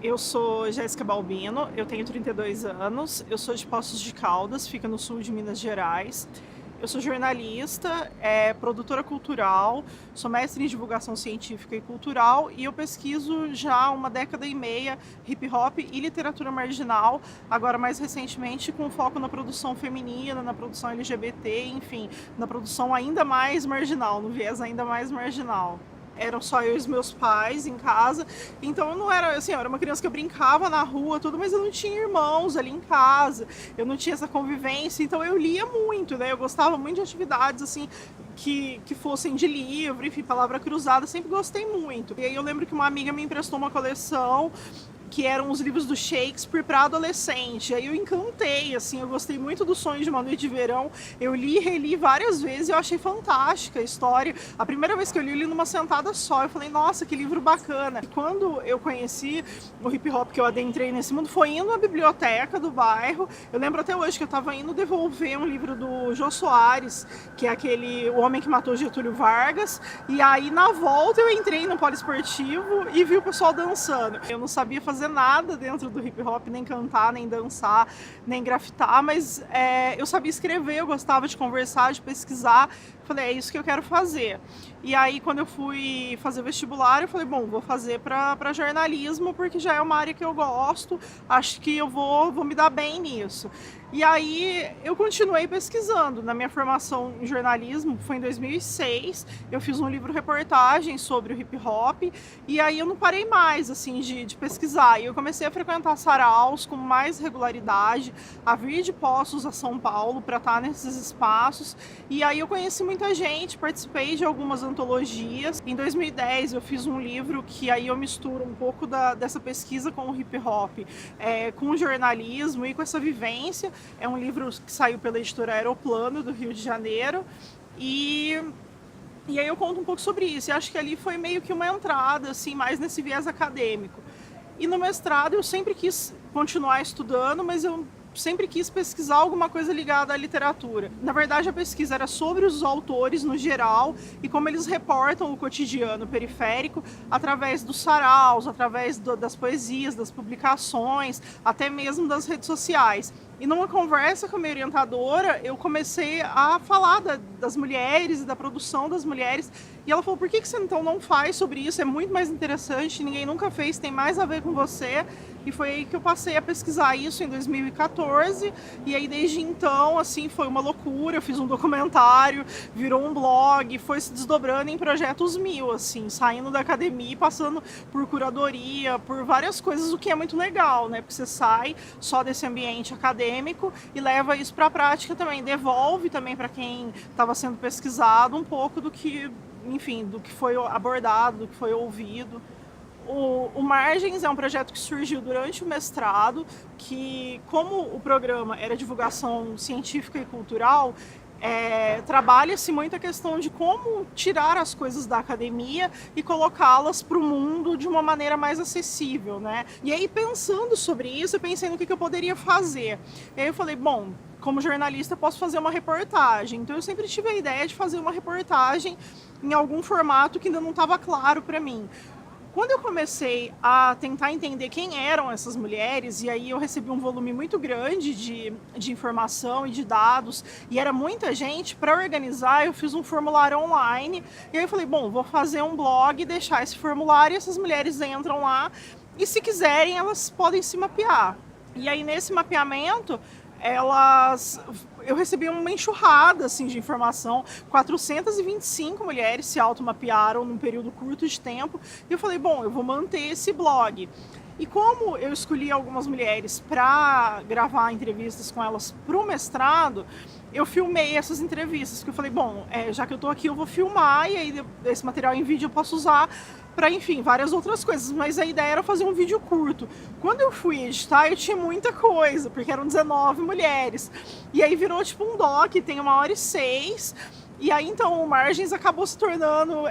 Eu sou Jéssica Balbino, eu tenho 32 anos, eu sou de Poços de Caldas, fica no sul de Minas Gerais. Eu sou jornalista, produtora cultural, sou mestre em divulgação científica e cultural e eu pesquiso já há uma década e meia hip hop e literatura marginal, agora mais recentemente com foco na produção feminina, na produção LGBT, enfim, na produção ainda mais marginal, no viés ainda mais marginal. Eram só eu e os meus pais em casa, então eu não era assim, eu era uma criança que eu brincava na rua, tudo, mas eu não tinha irmãos ali em casa, eu não tinha essa convivência, então eu lia muito, né? Eu gostava muito de atividades assim que fossem de livro, enfim, palavra cruzada, sempre gostei muito. E aí eu lembro que uma amiga me emprestou uma coleção que eram os livros do Shakespeare para adolescente. Aí eu encantei, assim, eu gostei muito do Sonho de uma Noite de Verão. Eu li e reli várias vezes e eu achei fantástica a história. A primeira vez que eu li numa sentada só. Eu falei, nossa, que livro bacana. E quando eu conheci o hip hop, que eu adentrei nesse mundo, foi indo na biblioteca do bairro. Eu lembro até hoje que eu estava indo devolver um livro do Jô Soares, que é o homem que matou Getúlio Vargas. E aí, na volta, eu entrei no poliesportivo e vi o pessoal dançando. Eu não sabia fazer nada dentro do hip hop, nem cantar, nem dançar, nem grafitar, mas eu sabia escrever, eu gostava de conversar, de pesquisar. Falei, é isso que eu quero fazer. E aí, quando eu fui fazer vestibular, eu falei, bom, vou fazer para jornalismo, porque já é uma área que eu gosto, acho que eu vou me dar bem nisso. E aí, eu continuei pesquisando. Na minha formação em jornalismo, foi em 2006, eu fiz um livro-reportagem sobre o hip hop, e aí eu não parei mais, assim, de pesquisar. E eu comecei a frequentar saraus com mais regularidade, a vir de Poços a São Paulo para estar nesses espaços. E aí eu conheci muita gente, participei de algumas antologias. Em 2010 eu fiz um livro que aí eu misturo um pouco dessa pesquisa com o hip hop, com o jornalismo e com essa vivência. É um livro que saiu pela editora Aeroplano, do Rio de Janeiro. E aí eu conto um pouco sobre isso. E acho que ali foi meio que uma entrada, assim, mais nesse viés acadêmico. E no mestrado eu sempre quis continuar estudando, mas eu sempre quis pesquisar alguma coisa ligada à literatura. Na verdade, a pesquisa era sobre os autores no geral e como eles reportam o cotidiano periférico através dos saraus, através das poesias, das publicações, até mesmo das redes sociais. E numa conversa com a minha orientadora, eu comecei a falar das mulheres e da produção das mulheres. E ela falou, por que você então não faz sobre isso? É muito mais interessante, ninguém nunca fez, tem mais a ver com você. E foi aí que eu passei a pesquisar isso em 2014. E aí, desde então, assim, foi uma loucura. Eu fiz um documentário, virou um blog, foi se desdobrando em projetos mil, assim, saindo da academia e passando por curadoria, por várias coisas, o que é muito legal, né? Porque você sai só desse ambiente acadêmico e leva isso para a prática também, devolve também para quem estava sendo pesquisado um pouco do que, enfim, do que foi abordado, do que foi ouvido. O Margens é um projeto que surgiu durante o mestrado, que, como o programa era divulgação científica e cultural, trabalha-se muito a questão de como tirar as coisas da academia e colocá-las para o mundo de uma maneira mais acessível, né? E aí, pensando sobre isso, eu pensei no que eu poderia fazer. E aí eu falei, bom, como jornalista, eu posso fazer uma reportagem. Então, eu sempre tive a ideia de fazer uma reportagem em algum formato que ainda não estava claro para mim. Quando eu comecei a tentar entender quem eram essas mulheres, e aí eu recebi um volume muito grande de informação e de dados, e era muita gente, para organizar eu fiz um formulário online, e aí eu falei, bom, vou fazer um blog, deixar esse formulário, e essas mulheres entram lá, e se quiserem elas podem se mapear. E aí nesse mapeamento, eu recebi uma enxurrada assim, de informação. 425 mulheres se automapearam num período curto de tempo. E eu falei, bom, eu vou manter esse blog. E como eu escolhi algumas mulheres para gravar entrevistas com elas para o mestrado, eu filmei essas entrevistas, porque eu falei, bom, já que eu estou aqui, eu vou filmar, e aí esse material em vídeo eu posso usar para, enfim, várias outras coisas, mas a ideia era fazer um vídeo curto. Quando eu fui editar, eu tinha muita coisa, porque eram 19 mulheres, e aí virou tipo um doc, tem 1h06, e aí então o Margens acabou se tornando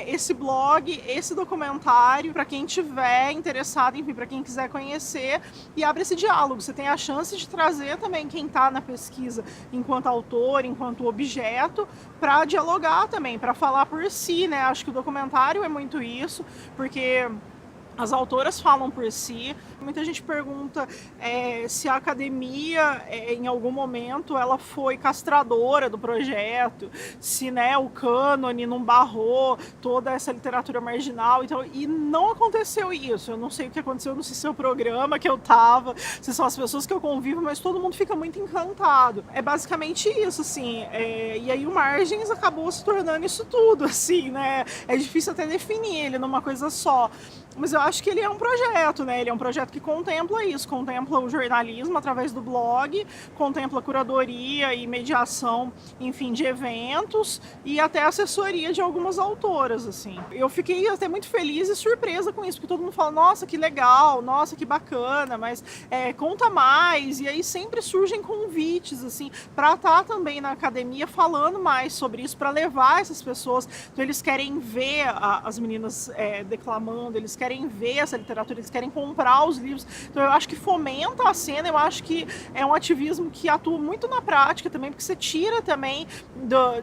esse blog, esse documentário, para quem tiver interessado, enfim, para quem quiser conhecer, e abre esse diálogo. Você tem a chance de trazer também quem está na pesquisa enquanto autor, enquanto objeto, para dialogar também, para falar por si, né? Acho que o documentário é muito isso, porque As autoras falam por si. Muita gente pergunta se a academia, em algum momento, ela foi castradora do projeto, se, né, o cânone não barrou toda essa literatura marginal. Então, e não aconteceu isso. Eu não sei o que aconteceu no seu programa que eu tava, se são as pessoas que eu convivo, mas todo mundo fica muito encantado. É basicamente isso, assim. E aí o Margens acabou se tornando isso tudo, assim, né? É difícil até definir ele numa coisa só. Mas eu acho que ele é um projeto, né? Ele é um projeto que contempla isso, contempla o jornalismo através do blog, contempla curadoria e mediação, enfim, de eventos e até assessoria de algumas autoras, assim. Eu fiquei até muito feliz e surpresa com isso, porque todo mundo fala, nossa, que legal, nossa, que bacana, mas conta mais. E aí sempre surgem convites, assim, para estar também na academia falando mais sobre isso, para levar essas pessoas. Então eles querem ver as meninas declamando, eles querem ver essa literatura, eles querem comprar os livros. Então eu acho que fomenta a cena, eu acho que é um ativismo que atua muito na prática também, porque você tira também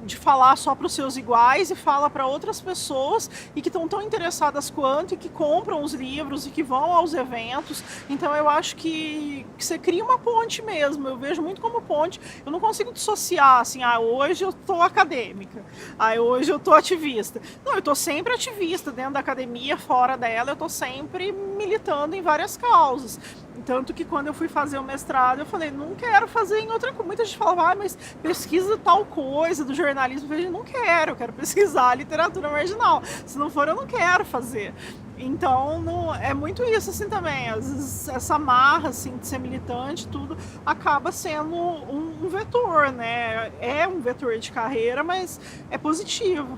de falar só para os seus iguais e fala para outras pessoas e que estão tão interessadas quanto e que compram os livros e que vão aos eventos. Então eu acho que você cria uma ponte mesmo, eu vejo muito como ponte. Eu não consigo dissociar assim, hoje eu tô acadêmica, hoje eu tô ativista. Não, eu tô sempre ativista dentro da academia, fora dela, eu tô sempre militando em várias causas. Tanto que quando eu fui fazer o mestrado, eu falei, não quero fazer em outra coisa. Muita gente falava, mas pesquisa tal coisa do jornalismo. Eu falei, não quero, eu quero pesquisar literatura marginal. Se não for, eu não quero fazer. Então, é muito isso, assim, também. Às vezes, essa marra, assim, de ser militante, tudo, acaba sendo um vetor, né? É um vetor de carreira, mas é positivo.